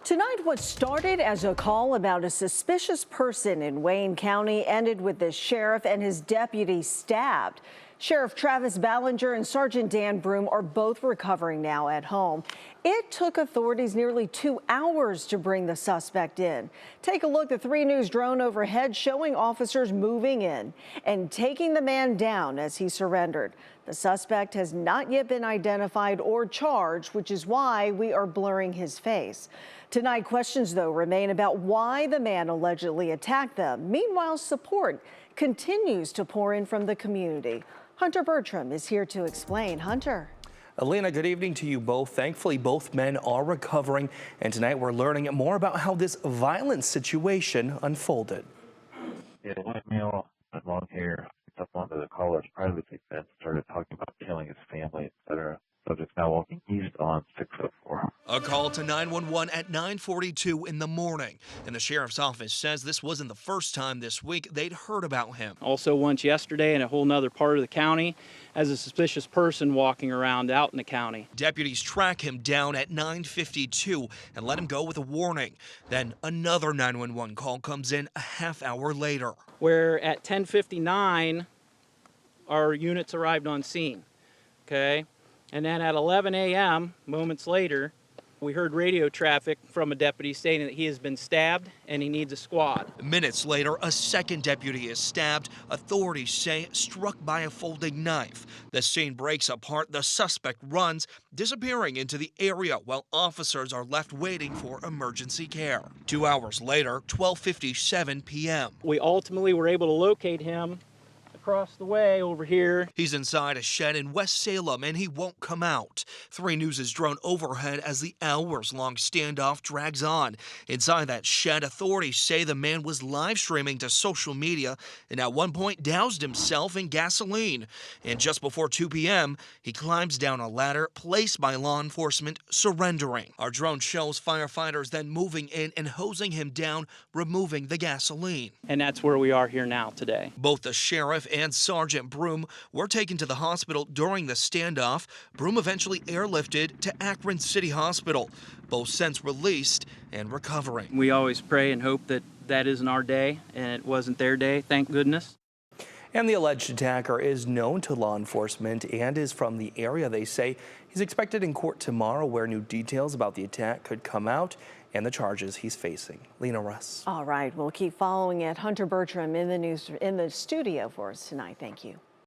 Tonight, what started as a call about a suspicious person in Wayne County ended with the sheriff and his deputy stabbed. Sheriff Travis Ballinger and Sergeant Dan Brumme are both recovering now at home. It took authorities nearly 2 hours to bring the suspect in. Take a look at the 3 News drone overhead showing officers moving in and taking the man down as he surrendered. The suspect has not yet been identified or charged, which is why we are blurring his face. Tonight, questions, though, remain about why the man allegedly attacked them. Meanwhile, support continues to pour in from the community. Hunter Bertram is here to explain. Hunter. Alina, good evening to you both. Thankfully, both men are recovering, and tonight we're learning more about how this violent situation unfolded. Yeah, white male with long hair up onto the caller's privacy fence, started talking about killing his family, etc. Subject's now walking east on 604. A call to 911 at 9:42 in the morning, and the sheriff's office says this wasn't the first time this week they'd heard about him. Also once yesterday in a whole nother part of the county as a suspicious person walking around out in the county. Deputies track him down at 9:52 and let him go with a warning. Then another 911 call comes in a half hour later. Where at 10:59 our units arrived on scene, okay? And then at 11 a.m., moments later, we heard radio traffic from a deputy stating that he has been stabbed and he needs a squad. Minutes later, a second deputy is stabbed. Authorities say struck by a folding knife. The scene breaks apart. The suspect runs, disappearing into the area while officers are left waiting for emergency care. 2 hours later, 12:57 p.m. We ultimately were able to locate him across the way over here. He's inside a shed in West Salem and he won't come out. 3 News' drone overhead as the hours-long standoff drags on. Inside that shed, authorities say the man was live streaming to social media and at one point doused himself in gasoline. And just before 2 p.m., he climbs down a ladder placed by law enforcement, surrendering. Our drone shows firefighters then moving in and hosing him down, removing the gasoline. And that's where we are here now today. Both the sheriff and Sergeant Brumme were taken to the hospital during the standoff. Brumme eventually airlifted to Akron City Hospital, both since released and recovering. We always pray and hope that that isn't our day, and it wasn't their day, thank goodness. And the alleged attacker is known to law enforcement and is from the area. They say he's expected in court tomorrow, where new details about the attack could come out and the charges he's facing. Lena Russ. All right, we'll keep following it. Hunter Bertram in the studio for us tonight. Thank you.